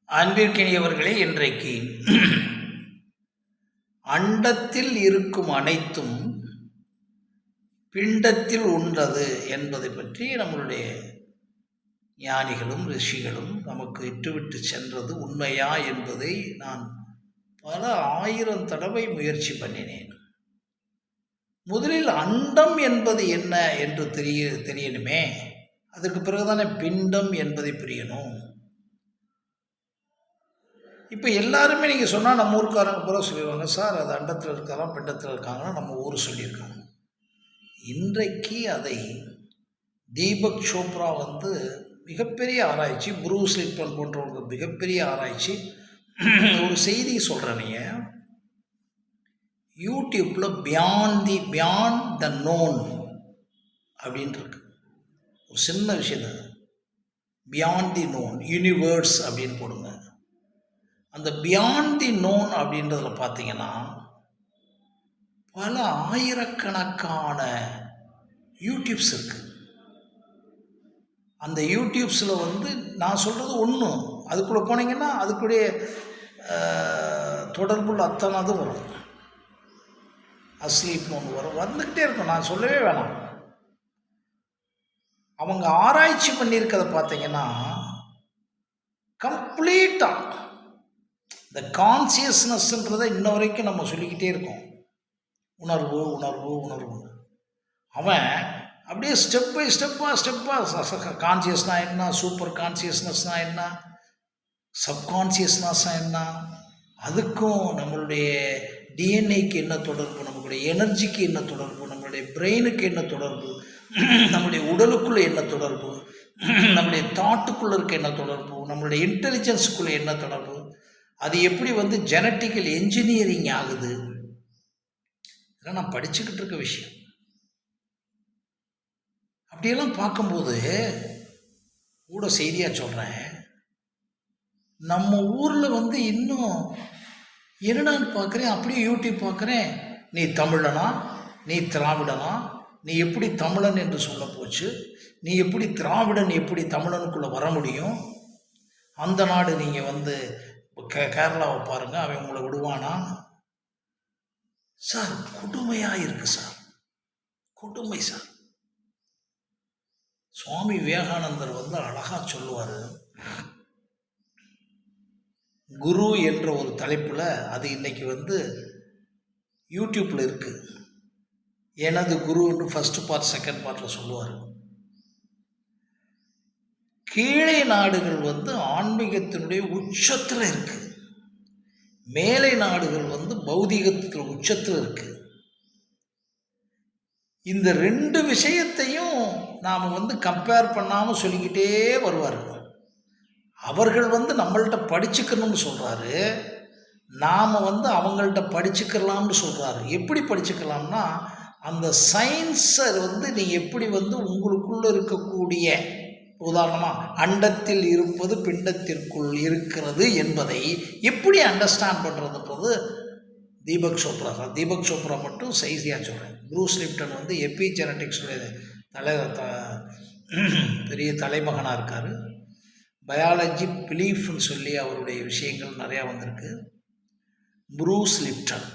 அன்பிற்கினியவர்களே, இன்றைக்கு அண்டத்தில் இருக்கும் அனைத்தும் பிண்டத்தில் உண்டது என்பதை பற்றி நம்மளுடைய ஞானிகளும் ரிஷிகளும் நமக்கு இட்டுவிட்டு சென்றது உண்மையா என்பதை நான் பல ஆயிரம் தடவை முயற்சி பண்ணினேன். முதலில் அண்டம் என்பது என்ன என்று தெரியணுமே, அதுக்கு பிறகுதானே பிண்டம் என்பதை புரியணும். இப்போ எல்லாருமே நீங்கள் சொன்னால் நம்ம ஊருக்காரங்க பூரா சொல்லிடுவாங்க, சார் அது அண்டத்தில் இருக்காராம் பிண்டத்தில் இருக்காங்கன்னா நம்ம ஊர் சொல்லியிருக்காங்க. இன்றைக்கு அதை தீபக் சோப்ரா மிகப்பெரிய ஆராய்ச்சி, ப்ரூஸ் லிப்டன் போன்றவங்க மிகப்பெரிய ஆராய்ச்சி. ஒரு செய்தி சொல்கிறேன், நீங்கள் யூடியூப்பில் பியாண்ட் த நோன் அப்படின்ட்டு இருக்கு. ஒரு சின்ன விஷயம் தான், பியாண்ட் தி நோன் யூனிவர்ஸ் அப்படின்னு போடுங்க. அந்த பியாண்ட் தி நோன் அப்படின்றதுல பார்த்தீங்கன்னா பல ஆயிரக்கணக்கான யூடியூப்ஸ் இருக்குது. அந்த யூடியூப்ஸில் நான் சொல்கிறது ஒன்று, அதுக்குள்ளே போனீங்கன்னா அதுக்குடைய தொடர்புள்ள அத்தனாதும் வரும். அஸ்லீப்னு ஒன்று வரும், வந்துக்கிட்டே இருக்கும், நான் சொல்லவே வேணாம். அவங்க ஆராய்ச்சி பண்ணியிருக்கிறத பார்த்தீங்கன்னா கம்ப்ளீட்டாக இந்த கான்சியஸ்னஸ்ன்றதை இன்ன வரைக்கும் நம்ம சொல்லிக்கிட்டே இருக்கோம். உணர்வு உணர்வு உணர்வு. அவன் அப்படியே ஸ்டெப் பை ஸ்டெப்பாக கான்சியஸ்னால் என்ன, சூப்பர் கான்சியஸ்னஸ்னால் என்ன, சப்கான்சியஸ்னஸ்னால் என்ன, அதுக்கும் நம்மளுடைய டிஎன்ஏக்கு என்ன தொடர்பு, நம்மளுடைய எனர்ஜிக்கு என்ன தொடர்பு, நம்மளுடைய பிரெயினுக்கு என்ன தொடர்பு, நம்மளுடைய உடலுக்குள்ளே என்ன தொடர்பு, நம்மளுடைய தாட்டுக்குள்ளே இருக்க என்ன தொடர்பு, நம்மளுடைய இன்டெலிஜென்ஸுக்குள்ளே என்ன தொடர்பு, அது எப்படி ஜெனட்டிக்கல் என்ஜினியரிங் ஆகுது, இதெல்லாம் நான் படிச்சுக்கிட்டு இருக்க விஷயம். அப்படியெல்லாம் பார்க்கும்போது கூட செய்தியாக சொல்கிறேன், நம்ம ஊரில் இன்னும் என்னடான்னு பார்க்குறேன், அப்படியே யூடியூப் பார்க்குறேன், நீ தமிழனா, நீ திராவிடனா, நீ எப்படி தமிழன் என்று சொல்ல போச்சு, நீ எப்படி திராவிடன் எப்படி தமிழனுக்குள்ளே வர முடியும், அந்த நாடு நீங்கள் கேரளாவை பாருங்கள், அவன் உங்களை விடுவானா சார்? கொடுமையாக இருக்குது சார், கொடுமை சார். சுவாமி விவேகானந்தர் அழகாக சொல்லுவார், குரு என்ற ஒரு தலைப்பில், அது இன்னைக்கு யூடியூப்பில் இருக்குது, எனது குருன்னு ஃபஸ்ட்டு பார்ட் செகண்ட் பார்ட்டில் சொல்லுவார். கீழே நாடுகள் ஆன்மீகத்தினுடைய உச்சத்தில் இருக்குது, மேலை நாடுகள் பௌதிகத்தில் உச்சத்தில் இருக்குது. இந்த ரெண்டு விஷயத்தையும் நாம் கம்பேர் பண்ணாமல் சொல்லிக்கிட்டே வருவார். அவர்கள் நம்மள்கிட்ட படிச்சுக்கணும்னு சொல்கிறாரு, நாம் அவங்கள்ட்ட படிச்சுக்கலாம்னு சொல்கிறாரு. எப்படி படிச்சுக்கலாம்னா, அந்த சயின்ஸை நீ எப்படி உங்களுக்குள்ளே இருக்கக்கூடிய, உதாரணமாக அண்டத்தில் இருப்பது பிண்டத்திற்குள் இருக்கிறது என்பதை எப்படி அண்டர்ஸ்டாண்ட் பண்ணுறதுன்றது தீபக் சோப்ரா தான். தீபக் சோப்ரா மட்டும் செய்தியாக சொல்கிறேன். ப்ரூஸ் லிப்டன் எபிஜெனட்டிக்ஸுடைய பெரிய தலைமகனாக இருக்கார். பயாலஜி பிலீஃப்னு சொல்லி அவருடைய விஷயங்கள் நிறையா வந்திருக்கு. ப்ரூஸ் லிப்டன்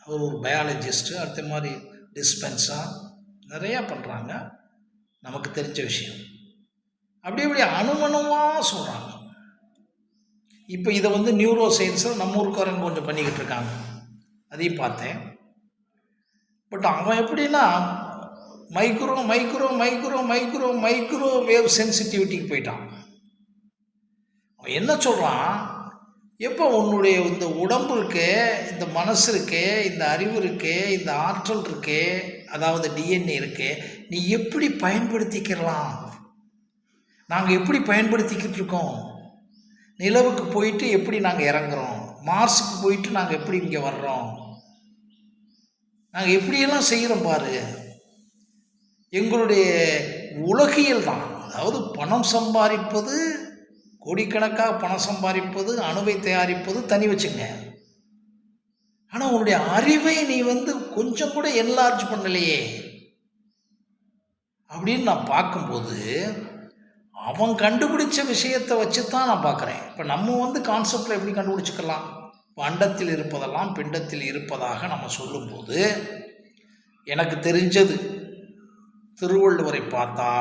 அவர் ஒரு பயாலஜிஸ்ட்டு. அடுத்த மாதிரி டிஸ்பென்ஸா நிறையா பண்ணுறாங்க, நமக்கு தெரிஞ்ச விஷயம். அப்படி அணுவணுவாக சொல்கிறாங்க. இப்போ இதை நியூரோ சயின்ஸில் நம்ம ஊருக்காரங்க கொஞ்சம் பண்ணிக்கிட்டு இருக்காங்க, அதையும் பார்த்தேன். பட் அவன் எப்படின்னா micro micro micro micro microwave சென்சிட்டிவிட்டிக்கு போயிட்டான். அவன் என்ன சொல்கிறான், எப்போ உன்னுடைய இந்த உடம்பு இருக்கே, இந்த மனசு இருக்கே, இந்த அறிவு இருக்கே, இந்த ஆற்றல் இருக்கே, அதாவது டிஎன்ஏ இருக்கே, நீ எப்படி பயன்படுத்திக்கலாம், நாங்கள் எப்படி பயன்படுத்திக்கிட்டு இருக்கோம், நிலவுக்கு போயிட்டு எப்படி நாங்கள் இறங்குறோம், மார்ஸுக்கு போயிட்டு நாங்கள் எப்படி இங்கே வர்றோம், நாங்கள் எப்படியெல்லாம் செய்கிறோம் பாரு. எங்களுடைய உலகியல் தான், அதாவது பணம் சம்பாதிப்பது, கோடிக்கணக்காக பணம் சம்பாதிப்பது, அணுவை தயாரிப்பது தனி வச்சுங்க. ஆனால் உன்னுடைய அறிவை நீ கொஞ்சம் கூட என்லார்ஜ் பண்ணலையே அப்படின்னு நான் பார்க்கும்போது அவன் கண்டுபிடிச்ச விஷயத்தை வச்சு தான் நான் பார்க்குறேன். இப்போ நம்ம கான்செப்டில் எப்படி கண்டுபிடிச்சிக்கலாம்? அண்டத்தில் இருப்பதெல்லாம் பிண்டத்தில் இருப்பதாக நம்ம சொல்லும்போது எனக்கு தெரிஞ்சது திருவள்ளுவரை பார்த்தா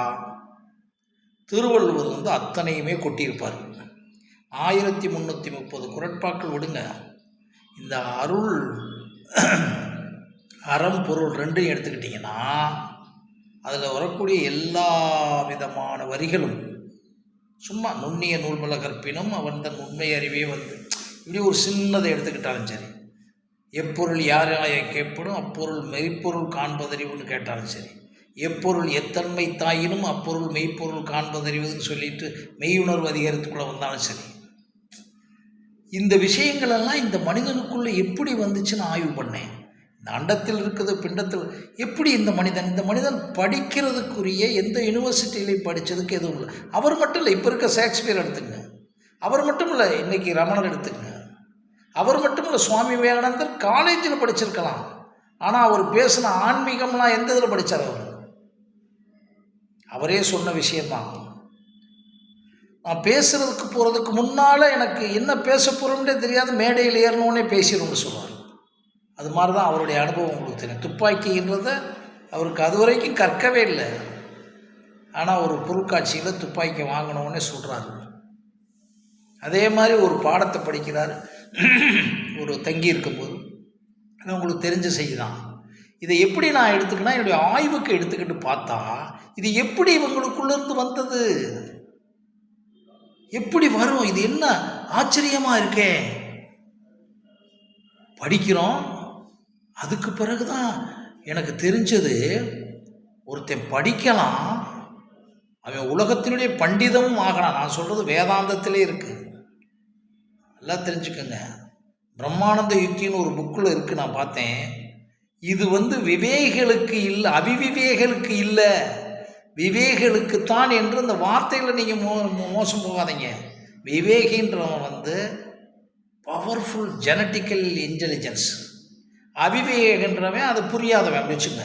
திருவள்ளுவர் அத்தனையுமே கொட்டியிருப்பார். 1330 குறட்பாக்கள் விடுங்க, இந்த அருள் அறம் பொருள் ரெண்டையும் எடுத்துக்கிட்டிங்கன்னா அதில் வரக்கூடிய எல்லா விதமான வரிகளும் சும்மா நுண்ணிய நூல்மல கற்பினும் அவன் தன் உண்மை அறிவே இப்படி ஒரு சின்னதை எடுத்துக்கிட்டாலும் சரி, எப்பொருள் யாராய கேட்படும் அப்பொருள் மெய்ப்பொருள் காண்பதறிவுன்னு கேட்டாலும் சரி, எப்பொருள் எத்தன்மை தாயினும் அப்பொருள் மெய்ப்பொருள் காண்பதறிவுன்னு சொல்லிட்டு மெய்யுணர்வு அதிகாரத்துக்குள்ளே வந்தாலும் சரி, இந்த விஷயங்களெல்லாம் இந்த மனிதனுக்குள்ளே எப்படி வந்துச்சுன்னு ஆய்வு பண்ணேன். இந்த அண்டத்தில் இருக்குது பிண்டத்தில் எப்படி இந்த மனிதன் படிக்கிறதுக்குரிய எந்த யூனிவர்சிட்டியிலையும் படித்ததுக்கு எதுவும் இல்லை. அவர் மட்டும் இல்லை, இப்போ இருக்க ஷேக்ஸ்பியர் எடுத்துங்க, அவர் மட்டும் இல்லை, இன்றைக்கி ரமணர் எடுத்துங்க, அவர் மட்டும் இல்லை, சுவாமி விவேகானந்தர் காலேஜில் படிச்சிருக்கலாம். ஆனால் அவர் பேசின ஆன்மீகம்லாம் எந்த இதில் படித்தார்? அவரே சொன்ன விஷயந்தான். நான் பேசுகிறதுக்கு போகிறதுக்கு முன்னால் எனக்கு என்ன பேச போகிறோம்னே தெரியாது, மேடையில் ஏறணுன்னே பேசிடும்னு சொல்லுவார். அது மாதிரி தான் அவருடைய அனுபவம் உங்களுக்கு தெரியும். துப்பாக்கின்றதை அவருக்கு அது வரைக்கும் கற்கவே இல்லை, ஆனால் ஒரு பொருட்காட்சியில் துப்பாக்கி வாங்கணுன்னே சொல்கிறாரு. அதே மாதிரி ஒரு பாடத்தை படிக்கிறார் ஒரு தங்கி இருக்கும்போது. அது உங்களுக்கு தெரிஞ்ச செய்திதான். இதை எப்படி நான் எடுத்துக்கினா என்னுடைய ஆய்வுக்கு எடுத்துக்கிட்டு பார்த்தா இது எப்படி இவங்களுக்குள்ளேருந்து வந்தது, எப்படி வரும், இது என்ன ஆச்சரியமாக இருக்கே. படிக்கிறோம், அதுக்கு பிறகு தான் எனக்கு தெரிஞ்சது ஒருத்தன் படிக்கலாம், அவன் உலகத்தினுடைய பண்டிதமும் ஆகலாம். நான் சொல்கிறது வேதாந்தத்திலே இருக்குது, நல்லா தெரிஞ்சுக்கோங்க. பிரம்மானந்த யுக்தின்னு ஒரு புக்கில் இருக்குது, நான் பார்த்தேன். இது விவேகளுக்கு இல்லை, அவிவிவேகளுக்கு இல்லை, விவேகளுக்குத்தான் என்று அந்த வார்த்தையில் நீங்கள் மோசம் போகாதீங்க. விவேகின்றவன் பவர்ஃபுல் ஜெனட்டிக்கல் இன்டெலிஜென்ஸ், அவிவேகன்றவன் அது புரியாதவன் வச்சுங்க.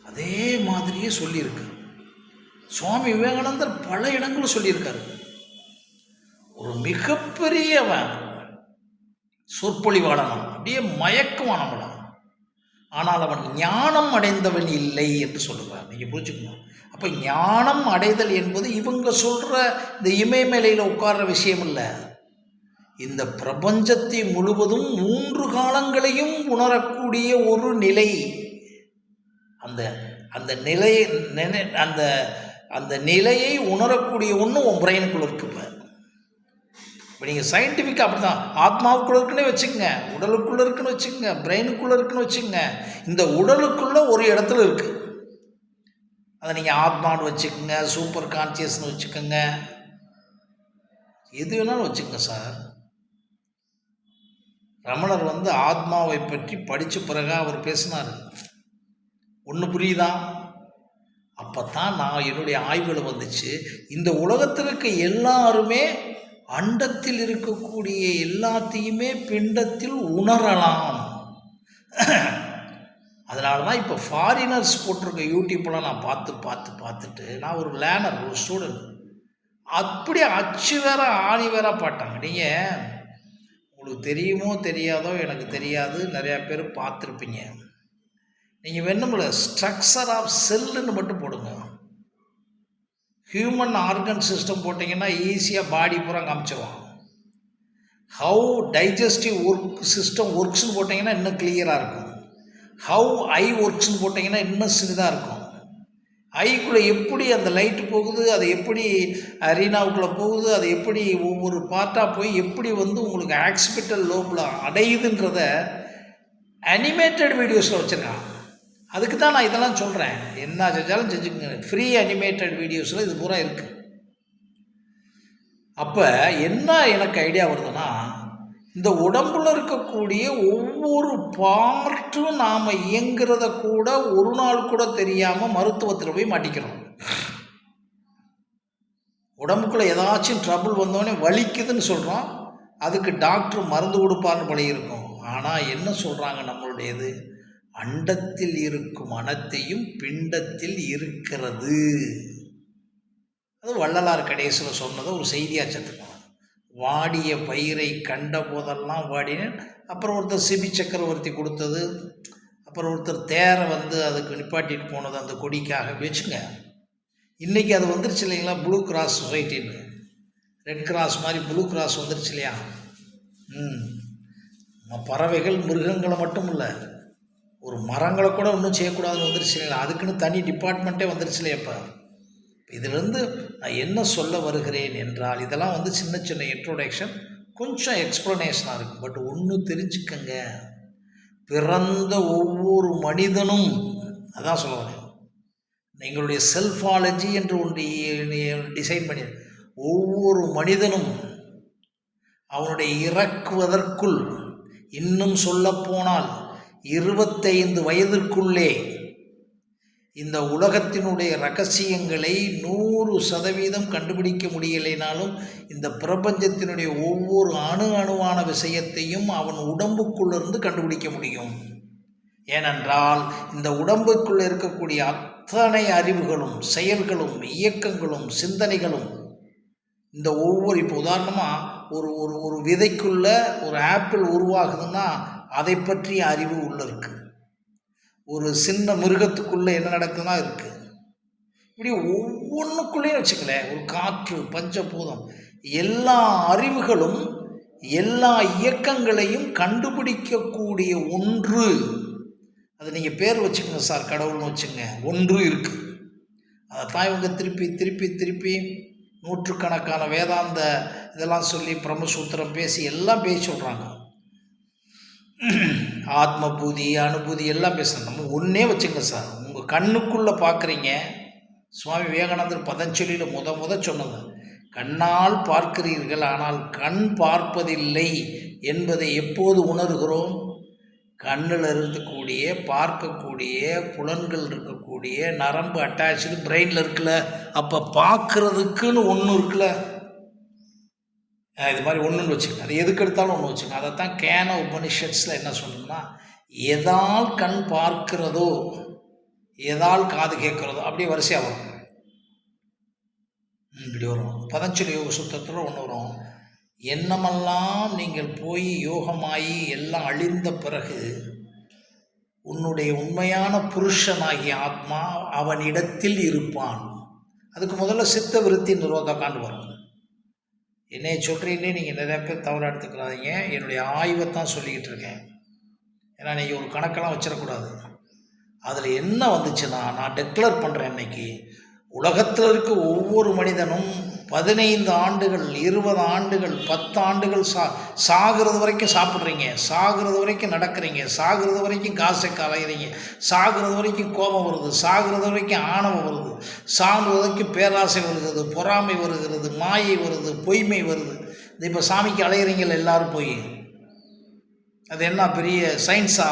அதே மாதிரியே சொல்லியிருக்கு. சுவாமி விவேகானந்தர் பல இடங்களும் சொல்லியிருக்காரு. ஒரு மிகப்பெரியவன் சொற்பொழிவாளனான், அப்படியே மயக்குவான் நம்மள. ஆனால் அவன் ஞானம் அடைந்தவன் இல்லை என்று சொல்லுவார். நீங்கள் புரிஞ்சுக்கணும். அப்போ ஞானம் அடைதல் என்பது இவங்க சொல்கிற இந்த இமயமலையில் உட்கார்ற விஷயம் இல்லை. இந்த பிரபஞ்சத்தை முழுவதும் 3 காலங்களையும் உணரக்கூடிய ஒரு நிலை. அந்த அந்த நிலை அந்த அந்த நிலையை உணரக்கூடிய ஒன்று உன் பிரெயினுக்குள்ள இருக்கு. இப்போ நீங்கள் சயின்டிஃபிக்காக அப்படி தான் ஆத்மாவுக்குள்ளே இருக்குன்னு வச்சுக்கோங்க, உடலுக்குள்ளே இருக்குன்னு வச்சுக்கோங்க, பிரெயினுக்குள்ளே இருக்குன்னு வச்சுக்கோங்க. இந்த உடலுக்குள்ளே ஒரு இடத்துல இருக்குது, அதை நீங்கள் ஆத்மான்னு வச்சுக்கோங்க, சூப்பர் கான்சியஸ்னு வச்சுக்கோங்க, எது வேணாலும் வச்சுக்கோங்க சார். ரமணர் ஆத்மாவை பற்றி படித்த பிறகு அவர் பேசினார். ஒன்று புரியுதா? அப்போ தான் நான் என்னுடைய ஆய்வில் வந்துச்சு, இந்த உலகத்தில் இருக்க எல்லாருமே அண்டத்தில் இருக்கக்கூடிய எல்லாத்தையுமே பிண்டத்தில் உணரலாம். அதனால தான் இப்போ ஃபாரினர்ஸ் போட்டிருக்க யூடியூப்லாம் நான் பார்த்துட்டு நான் ஒரு லேர்னர், ஒரு ஸ்டூடெண்ட், அப்படியே அச்சு வேற ஆணி வேற பாட்டாங்க. நீங்கள் உங்களுக்கு தெரியுமோ தெரியாதோ எனக்கு தெரியாது, நிறையா பேர் பார்த்துருப்பீங்க. நீங்கள் வேணும்ல ஸ்ட்ரக்சர் ஆஃப் செல்லுன்னு மட்டும் போடுங்க, ஹியூமன் ஆர்கன் சிஸ்டம் போட்டிங்கன்னா ஈஸியாக பாடி பூரா காமிச்சிருவான். ஹவு டைஜஸ்டிவ் சிஸ்டம் ஒர்க்ஸ்னு போட்டிங்கன்னா இன்னும் கிளியராக இருக்கும். ஹவு ஐ ஒர்க்ஸ்னு போட்டிங்கன்னா இன்னும் சிறிதாக இருக்கும். ஐக்குள்ளே எப்படி அந்த லைட்டு போகுது, அது எப்படி அரீனாவுக்குள்ளே போகுது, அது எப்படி ஒவ்வொரு பார்ட்டாக போய் எப்படி உங்களுக்கு ஆக்சிபிட்டல் லோபில் அடையுதுன்றத அனிமேட்டட் வீடியோஸில் வச்சுருக்கான். அதுக்கு தான் நான் இதெல்லாம் சொல்கிறேன். என்ன செஞ்சாலும் செஞ்சுக்கோங்க, ஃப்ரீ அனிமேட்டட் வீடியோஸில் இது பூரா இருக்குது. அப்போ என்ன எனக்கு ஐடியா வருதுன்னா, இந்த உடம்புல இருக்கக்கூடிய ஒவ்வொரு பார்ட்டும் நாம் இயங்குறத கூட ஒரு நாள் கூட தெரியாமல் மருத்துவத்தில் போய் மாட்டிக்கிறோம். உடம்புக்குள்ளே ஏதாச்சும் ட்ரபிள் வந்தோடனே வலிக்குதுன்னு சொல்கிறோம், அதுக்கு டாக்டர் மருந்து கொடுப்பார்னு பழகிருக்கோம். ஆனால் என்ன சொல்கிறாங்க நம்மளுடையது, அண்டத்தில் இருக்கும் அனைத்தையும் பிண்டத்தில் இருக்கிறது. அது வள்ளலார் கடைசியில் சொன்னதை ஒரு செய்தியாக சேர்த்துக்கணும். வாடிய பயிரை கண்ட போதெல்லாம் வாடினேன். அப்புறம் ஒருத்தர் சிபி சக்கரவர்த்தி கொடுத்தது, அப்புறம் ஒருத்தர் தேரை அதுக்கு நிப்பாட்டிட்டு போனது அந்த கொடிக்காக வச்சுங்க. இன்றைக்கி அது வந்துருச்சு இல்லைங்களா, ப்ளூ கிராஸ் சொசைட்டின்னு. ரெட் கிராஸ் மாதிரி ப்ளூ கிராஸ் வந்துருச்சு இல்லையா. பறவைகள் மிருகங்களை மட்டும் இல்லை, ஒரு மரங்களை கூட ஒன்றும் செய்யக்கூடாதுன்னு வந்துருச்சு இல்லைங்களா. அதுக்குன்னு தனி டிபார்ட்மெண்ட்டே வந்துருச்சு இல்லையா. இப்போ இதிலிருந்து நான் என்ன சொல்ல வருகிறேன் என்றால், இதெல்லாம் சின்ன சின்ன இன்ட்ரோடக்ஷன், கொஞ்சம் எக்ஸ்ப்ளனேஷனாக இருக்கும். பட் ஒன்று தெரிஞ்சுக்கங்க, பிறந்த ஒவ்வொரு மனிதனும், அதான் சொல்ல வரேன், எங்களுடைய செல்ஃபாலஜி என்று ஒன்று டிசைன் பண்ணி, ஒவ்வொரு மனிதனும் அவனுடைய இறக்குவதற்குள், இன்னும் சொல்லப்போனால் 25 வயதிற்குள்ளே இந்த உலகத்தினுடைய ரகசியங்களை 100% கண்டுபிடிக்க முடியலைனாலும் இந்த பிரபஞ்சத்தினுடைய ஒவ்வொரு அணுவான விஷயத்தையும் அவன் உடம்புக்குள்ளிருந்து கண்டுபிடிக்க முடியும். ஏனென்றால் இந்த உடம்புக்குள் இருக்கக்கூடிய அத்தனை அறிவுகளும் செயல்களும் இயக்கங்களும் சிந்தனைகளும் இந்த ஒவ்வொரு, இப்போ உதாரணமாக ஒரு விதைக்குள்ள ஒரு ஆப்பிள் உருவாகுதுன்னா அதை பற்றிய அறிவு உள்ள இருக்குது. ஒரு சின்ன மிருகத்துக்குள்ளே என்ன நடக்குதுன்னா இருக்குது. இப்படி ஒவ்வொன்றுக்குள்ளேயும் வச்சுக்கலேன், ஒரு காற்று, பஞ்சபூதம், எல்லா அறிவுகளும் எல்லா இயக்கங்களையும் கண்டுபிடிக்கக்கூடிய ஒன்று. அது நீங்கள் பேர் வச்சுக்கோங்க சார், கடவுள்னு வச்சுங்க, ஒன்று இருக்குது. அதைத்தான் இவங்க திருப்பி திருப்பி திருப்பி நூற்றுக்கணக்கான வேதாந்த இதெல்லாம் சொல்லி பிரம்மசூத்திரம் பேசி எல்லாம் பேசி சொல்கிறாங்க. ஆத்மபூதி அனுபூதி எல்லாம் பேசுகிறோம். நம்ம ஒன்றே வச்சுங்க சார், உங்கள் கண்ணுக்குள்ளே பார்க்குறீங்க. சுவாமி விவேகானந்தர் பதஞ்சலியில் முத சொன்னது, கண்ணால் பார்க்கிறீர்கள் ஆனால் கண் பார்ப்பதில்லை என்பதை எப்போது உணர்கிறோம்? கண்ணில் இருக்கக்கூடிய பார்க்கக்கூடிய புலன்கள் இருக்கக்கூடிய நரம்பு அட்டாச்சு பிரெயினில் இருக்குல்ல, அப்போ பார்க்குறதுக்குன்னு ஒன்று இருக்குல்ல, இது மாதிரி ஒன்றுன்னு வச்சுக்கோங்க. அது எதுக்கு எடுத்தாலும் ஒன்று வச்சுக்கோங்க. அதைத்தான் கேன உபனிஷத்ஸில் என்ன சொல்லணும்னா, எதால் கண் பார்க்கிறதோ எதால் காது கேட்குறதோ அப்படியே வரிசையாக வரும். இப்படி வரும். பதஞ்சலி யோக சூத்திரத்தில் ஒன்று வரும், எண்ணமெல்லாம் நீங்கள் போய் யோகமாகி எல்லாம் அழிந்த பிறகு உன்னுடைய உண்மையான புருஷனாகிய ஆத்மா அவனிடத்தில் இருப்பான். அதுக்கு முதல்ல சித்த விருத்தி நிரோத காண்டு வரும். என்னை சொல்கிறீங்கன்னே நீங்கள் நிறையா பேர் தவறாக எடுத்துக்கிறாதீங்க. என்னுடைய ஆய்வை தான் சொல்லிக்கிட்டு இருக்கேன். ஏன்னா நீங்கள் ஒரு கணக்கெல்லாம் வச்சிடக்கூடாது. அதில் என்ன வந்துச்சுன்னா, நான் டெக்ளேர் பண்ணுறேன், இன்றைக்கி உலகத்தில் இருக்க ஒவ்வொரு மனிதனும் 15 ஆண்டுகள் 20 ஆண்டுகள் 10 ஆண்டுகள் சாகிறது வரைக்கும் சாப்பிட்றீங்க, சாகிறது வரைக்கும் நடக்கிறீங்க, சாகிறது வரைக்கும் காசை கலைகிறீங்க, சாகிறது வரைக்கும் கோபம் வருது, சாகிறது வரைக்கும் ஆணவம் வருது, சாகிறது வரைக்கும் பேராசை வருகிறது, பொறாமை வருகிறது, மாயை வருது, பொய்மை வருது. இது இப்போ சாமிக்கு அலைகிறீங்கள எல்லாரும் போய், அது என்ன பெரிய சயின்ஸா?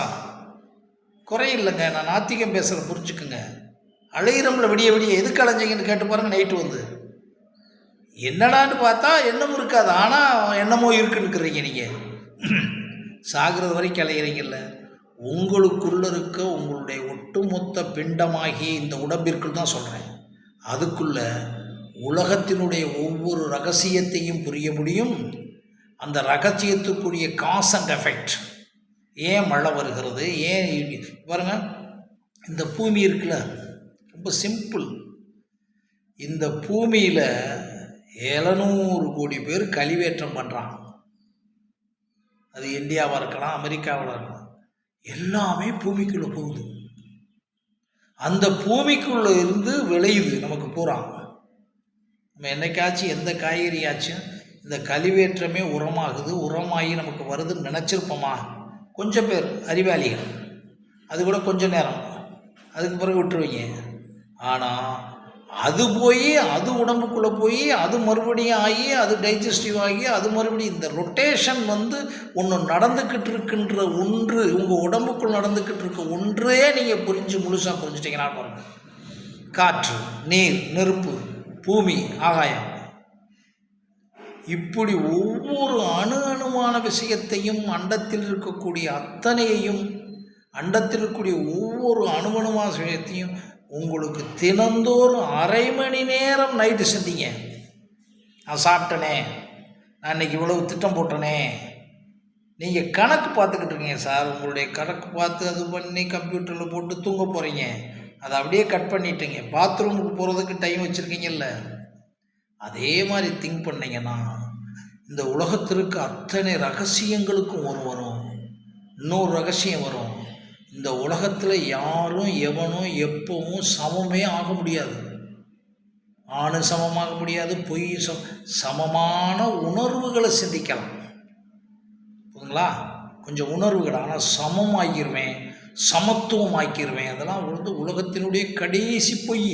குறையில்லைங்க, நான் நாத்திகம் பேசுகிற புரிஞ்சுக்குங்க. அலைகிறோம்ல விடிய விடிய, எதுக்கு அலைஞ்சிங்கன்னு கேட்டு பாருங்கள். நைட்டு என்னடான்னு பார்த்தா என்னமும் இருக்காது, ஆனால் என்னமோ இருக்குன்னுக்குறீங்க. நீங்கள் சாகிறது வரைக்கும் அலைகிறீங்கல்ல, உங்களுக்குள்ளே இருக்க உங்களுடைய ஒட்டுமொத்த பிண்டமாகி இந்த உடம்பிற்குள் தான் சொல்கிறேன், அதுக்குள்ள உலகத்தினுடைய ஒவ்வொரு ரகசியத்தையும் புரிய முடியும். அந்த ரகசியத்துக்குரிய காஸ் அண்ட் எஃபெக்ட், ஏன் மழை வருகிறது, ஏன் பாருங்க, இந்த பூமி இருக்குல்ல, ரொம்ப சிம்பிள். இந்த பூமியில் 700 கோடி பேர் கழிவேற்றம் பண்ணுறாங்க. அது இந்தியாவாக இருக்கலாம், அமெரிக்காவில் இருக்கலாம், எல்லாமே பூமிக்குள்ளே போகுது. அந்த பூமிக்குள்ளே இருந்து விளையுது நமக்கு பூரா. நம்ம என்னைக்காச்சும் எந்த காய்கறியாச்சும் இந்த கழிவேற்றமே உரமாகுது, உரமாகி நமக்கு வருதுன்னு நினச்சிருப்போமா? கொஞ்சம் பேர் அறிவாளிகள், அது கூட கொஞ்சம் நேரம், அதுக்கு பிறகு விட்டுருவீங்க. ஆனால் அது போய் அது உடம்புக்குள்ளே போய் அது மறுபடியும் ஆகி அது டைஜஸ்டிவ் ஆகி அது மறுபடியும் இந்த ரொட்டேஷன் ஒன்று நடந்துக்கிட்டு இருக்குன்ற ஒன்று, உங்கள் உடம்புக்குள் நடந்துக்கிட்டு இருக்க ஒன்றே நீங்கள் முழுசாக புரிஞ்சுட்டிங்கன்னா பாருங்கள். காற்று, நீர், நெருப்பு, பூமி, ஆகாயம், இப்படி ஒவ்வொரு அணுவான விஷயத்தையும், அண்டத்தில் இருக்கக்கூடிய அத்தனையையும் அண்டத்தில் இருக்கக்கூடிய ஒவ்வொரு அணுவணுமான விஷயத்தையும் உங்களுக்கு தினந்தோறும் அரை மணி நேரம் நைட்டு சிந்திங்க. நான் சாப்பிட்டனே, நான் இன்றைக்கி இவ்வளவு திட்டம் போட்டனே. நீங்கள் கணக்கு பார்த்துக்கிட்டு இருக்கீங்க சார். உங்களுடைய கணக்கு பார்த்து அது பண்ணி கம்ப்யூட்டரில் போட்டு தூங்க போகிறீங்க. அதை அப்படியே கட் பண்ணிட்டீங்க. பாத்ரூமுக்கு போகிறதுக்கு டைம் வச்சுருக்கீங்கல்ல, அதே மாதிரி திங்க் பண்ணிங்கன்னா இந்த உலகத்திற்கு அத்தனை ரகசியங்களுக்கும் வரும். இன்னொரு ரகசியம் வரும். இந்த உலகத்தில் யாரும் எவனும் எப்பவும் சமமே ஆக முடியாது. ஆணு சமமாக முடியாது, பொய் சமமான உணர்வுகளை சிந்திக்கலாம். புரியுதுங்களா? கொஞ்சம் உணர்வுகள், ஆனால் சமம் ஆக்கிடுவேன், சமத்துவம் ஆக்கிடுவேன். அதெல்லாம் வந்து உலகத்தினுடைய கடைசி பொய்.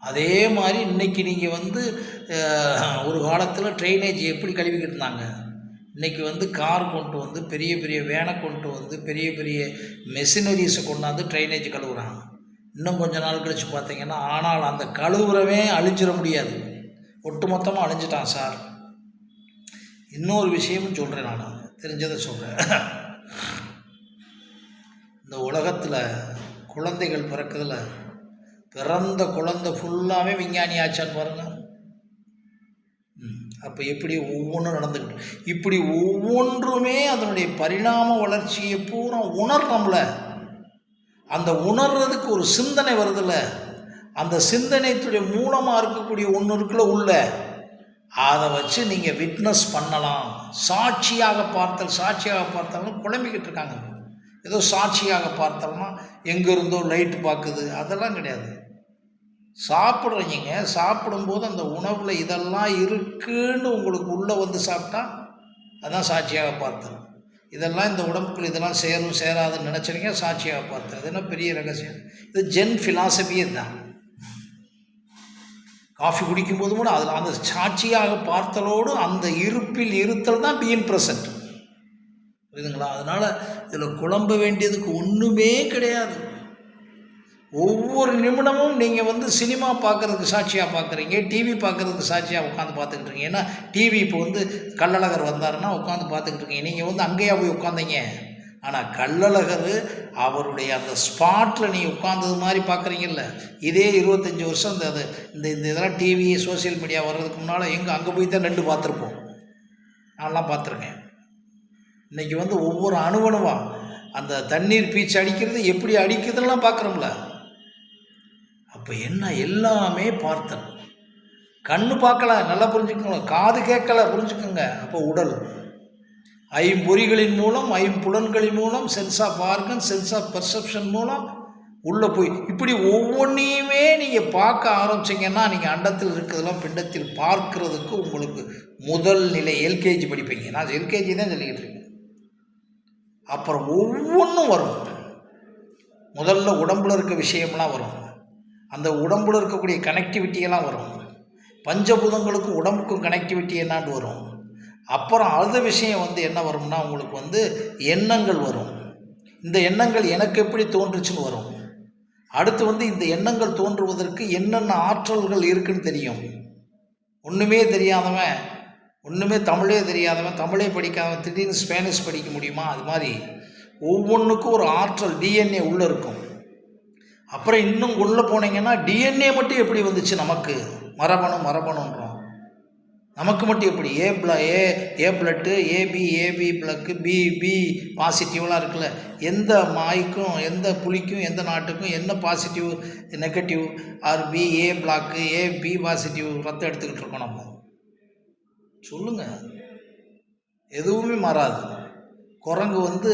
அதே மாதிரி இன்றைக்கி நீங்கள் வந்து ஒரு காலத்தில் ட்ரைனேஜ் எப்படி கழுவிக்கிட்டு இருந்தாங்க, இன்றைக்கி வந்து கார் கொண்டு வந்து பெரிய பெரிய வேனை கொண்டு வந்து பெரிய பெரிய மெஷினரிஸை கொண்டாந்து ட்ரைனேஜ் கழுவுறாங்க. இன்னும் கொஞ்ச நாள் கழித்து பார்த்தீங்கன்னா, ஆனால் அந்த கழுவுறவே அழிஞ்சிட முடியாது, ஒட்டுமொத்தமாக அழிஞ்சிட்டான் சார். இன்னொரு விஷயமும் சொல்கிறேன், நான் தெரிஞ்சதை சொல்கிறேன். இந்த உலகத்தில் குழந்தைகள் பிறக்கிறதுல பிறந்த குழந்தை ஃபுல்லாகவே விஞ்ஞானி ஆச்சான்னு பாருங்கள். அப்போ எப்படி ஒவ்வொன்றும் நடந்துக்கிட்டு, இப்படி ஒவ்வொன்றுமே அதனுடைய பரிணாம வளர்ச்சியை பூரா உணர்றோம்ல. அந்த உணர்றதுக்கு ஒரு சிந்தனை வருதுல்ல, அந்த சிந்தனைத்துடைய மூலமாக இருக்கக்கூடிய ஒன்று இருக்குல்ல உள்ள, அதை வச்சு நீங்கள் விட்னஸ் பண்ணலாம். சாட்சியாக பார்த்தாலும் குழம்பிக்கிட்டு இருக்காங்க. ஏதோ சாட்சியாக பார்த்தோம்னா எங்கே இருந்தோ லைட்டு பார்க்குது, அதெல்லாம் கிடையாது. சாப்பிட்றீங்க, சாப்பிடும்போது அந்த உணவில் இதெல்லாம் இருக்குன்னு உங்களுக்கு உள்ளே வந்து சாப்பிட்டா அதான் சாட்சியாக பார்த்தேன். இதெல்லாம் இந்த உடம்புக்குள்ள இதெல்லாம் சேரும் சேராதுன்னு நினச்சிருங்க, சாட்சியாக பார்த்தேன். அது என்ன பெரிய ரகசியம்? இது ஜென் ஃபிலாசபியே தான். காஃபி குடிக்கும்போது கூட அதில் அந்த சாட்சியாக பார்த்தலோடு அந்த இருப்பில் இருத்தல் தான் பீயிங் ப்ரெசன்ட். புரியுதுங்களா? அதனால் இதில் குழம்ப வேண்டியதுக்கு ஒன்றுமே கிடையாது. ஒவ்வொரு நிமிடமும் நீங்கள் வந்து சினிமா பார்க்குறதுக்கு சாட்சியாக பார்க்குறீங்க, டிவி பார்க்குறதுக்கு சாட்சியாக உட்காந்து பார்த்துக்கிட்டு இருக்கீங்க. ஏன்னா டிவி இப்போ வந்து கள்ளழகர் வந்தாருன்னா உட்காந்து பார்த்துக்கிட்டு இருக்கீங்க. நீங்கள் வந்து அங்கேயா போய் உட்காந்தீங்க. ஆனால் கள்ளழகர் அவருடைய அந்த ஸ்பாட்டில் நீங்கள் உட்காந்தது மாதிரி பார்க்குறீங்கல்ல. இதே 25 வருஷம் இந்த இதெல்லாம் டிவி சோசியல் மீடியா வர்றதுக்கு முன்னால் அங்கே போய் தான் 2 பார்த்துருப்போம். நான்லாம் பார்த்துருக்கேன். இன்றைக்கி வந்து ஒவ்வொரு அணுவணுவா அந்த தண்ணீர் பீச்சு அடிக்கிறது எப்படி அடிக்குதுன்னெலாம் பார்க்குறோம்ல. அப்போ என்ன, எல்லாமே பார்த்தல். கண்ணு பார்க்கல, நல்லா புரிஞ்சுக்கோங்க. காது கேட்கல, புரிஞ்சுக்கோங்க. அப்போ உடல் ஐம்பொறிகளின் மூலம், ஐம்புலன்களின் மூலம், sense of organ, sense of perception மூலம் உள்ளே போய் இப்படி ஒவ்வொன்றையுமே நீங்கள் பார்க்க ஆரம்பிச்சிங்கன்னா நீங்கள் அண்டத்தில் இருக்கிறதெல்லாம் பிண்டத்தில் பார்க்கறதுக்கு உங்களுக்கு முதல் நிலை எல்கேஜி படிப்பீங்க. நான் எல்கேஜி தான் சொல்லிக்கிட்டு இருக்கேன். அப்புறம் ஒவ்வொன்றும் வரும். முதல்ல உடம்புல இருக்க விஷயம்லாம் வரும். அந்த உடம்புல இருக்கக்கூடிய கனெக்டிவிட்டியெல்லாம் வரும். பஞ்சபூதங்களுக்கும் உடம்புக்கும் கனெக்டிவிட்டி என்னான்னு வரும். அப்புறம் அடுத்த விஷயம் வந்து என்ன வரும்னா உங்களுக்கு வந்து எண்ணங்கள் வரும். இந்த எண்ணங்கள் எனக்கு எப்படி தோன்றுச்சுன்னு வரும். அடுத்து வந்து இந்த எண்ணங்கள் தோன்றுவதற்கு என்னென்ன ஆற்றல்கள் இருக்குன்னு தெரியும். ஒன்றுமே தெரியாதவன், ஒன்றுமே தமிழே தெரியாதவன், தமிழே படிக்காதவன் திடீர்னு ஸ்பானிஷ் படிக்க முடியுமா? அது மாதிரி ஒவ்வொன்றுக்கும் ஒரு ஆற்றல் டிஎன்ஏ உள்ளே இருக்கும். அப்புறம் இன்னும் உள்ளே போனீங்கன்னா டிஎன்ஏ மட்டும் எப்படி வந்துச்சு நமக்கு? மரபணுன்றோம். நமக்கு மட்டும் எப்படி? ஏ பிளட்டு, ஏபி பிளக்கு, பி பாசிட்டிவ்லாம் இருக்குல்ல. எந்த மாய்க்கும், எந்த புலிக்கும், எந்த நாட்டுக்கும் என்ன positive negative R B A block, AB positive ரத்தம் எடுத்துக்கிட்டு இருக்கோம் நம்ம. சொல்லுங்கள், எதுவுமே மாறாது. குரங்கு வந்து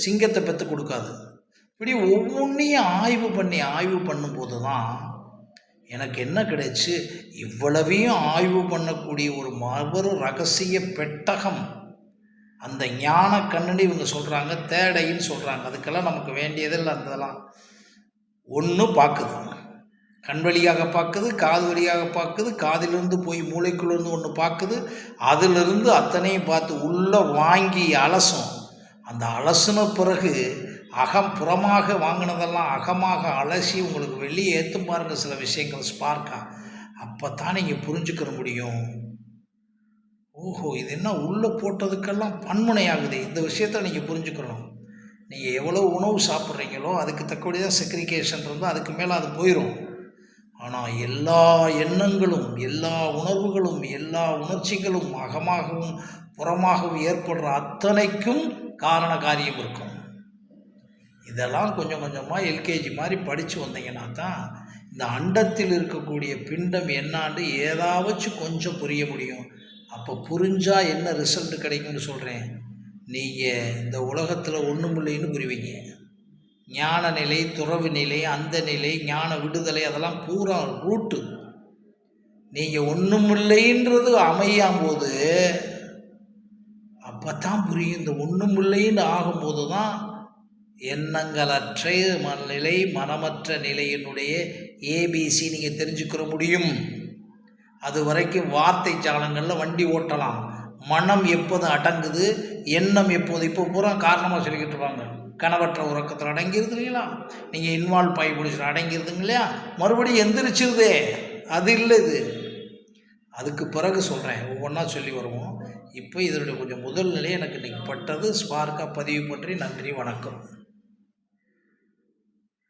சிங்கத்தை பெற்று கொடுக்காது. இப்படி ஒவ்வொன்றையும் ஆய்வு பண்ணும்போது தான் எனக்கு என்ன கிடைச்சு, இவ்வளவையும் ஆய்வு பண்ணக்கூடிய ஒரு மாபெரும் ரகசிய பெட்டகம். அந்த ஞான கண்ணனி இவங்க சொல்கிறாங்க, தேடைன்னு சொல்கிறாங்க. அதுக்கெல்லாம் நமக்கு வேண்டியதில்லை. அதெல்லாம் ஒன்று பார்க்குது, கண் வழியாக பார்க்குது, காது வழியாக பார்க்குது, காதிலிருந்து போய் மூளைக்குள்ளேருந்து ஒன்று பார்க்குது, அதிலிருந்து அத்தனையும் பார்த்து உள்ளே வாங்கி அலசும். அந்த அலசுன பிறகு புறமாக வாங்கினதெல்லாம் அகமாக அலசி உங்களுக்கு வெளியே ஏற்றும் பாருங்கள் சில விஷயங்கள் ஸ்பார்க்கா. அப்போ தான் நீங்கள் புரிஞ்சுக்கிற முடியும். ஓஹோ, இது என்ன உள்ளே போட்டதுக்கெல்லாம் பன்முனை ஆகுது. இந்த விஷயத்தை நீங்கள் புரிஞ்சுக்கணும். நீங்கள் எவ்வளோ உணவு சாப்பிட்றீங்களோ அதுக்கு தக்கபடி தான் செக்ரிகேஷன் இருந்தால் அதுக்கு மேலே அது போயிடும். ஆனால் எல்லா எண்ணங்களும், எல்லா உணர்வுகளும், எல்லா உணர்ச்சிகளும் அகமாகவும் புறமாகவும் ஏற்படுற அத்தனைக்கும் காரண காரியம் இருக்கும். இதெல்லாம் கொஞ்சம் கொஞ்சமாக எல்கேஜி மாதிரி படித்து வந்தீங்கன்னா தான் இந்த அண்டத்தில் இருக்கக்கூடிய பிண்டம் என்னான்னு ஏதாச்சும் கொஞ்சம் புரிய முடியும். அப்போ புரிஞ்சால் என்ன ரிசல்ட் கிடைக்கும்னு சொல்கிறேன். நீங்கள் இந்த உலகத்தில் ஒன்றுமில்லைன்னு புரிவீங்க. ஞான நிலை, துறவு நிலை, அந்த நிலை, ஞான விடுதலை, அதெல்லாம் பூரா ரூட்டு. நீங்கள் ஒன்றுமில்லைன்றது அமையாம்போது அப்போ தான் புரியும். இந்த ஒன்றுமில்லைன்னு ஆகும்போது தான் எண்ணங்களற்ற நிலை, மனமற்ற நிலையினுடைய ஏபிசி நீங்கள் தெரிஞ்சுக்கிற முடியும். அது வரைக்கும் வார்த்தை சாலங்களில் வண்டி ஓட்டலாம். மனம் எப்போது அடங்குது, எண்ணம் எப்போது, இப்போ பூரா காரணமாக சொல்லிக்கிட்டு இருப்பாங்க. கனவற்ற உறக்கத்தில் அடங்கிருது இல்லைங்களா, நீங்கள் இன்வால்வ் பாய் பிடிச்சிட்டு அடங்கிருதுங்க இல்லையா, மறுபடியும் எந்திரிச்சிருதே, அது இல்லை. இது அதுக்கு பிறகு சொல்கிறேன், ஒவ்வொன்றா சொல்லி வருவோம். இப்போ இதனுடைய கொஞ்சம் முதல் நிலை எனக்கு இன்றைக்கி பட்டது. ஸ்பார்க்காக பதிவு பற்றி நன்றி, வணக்கம்.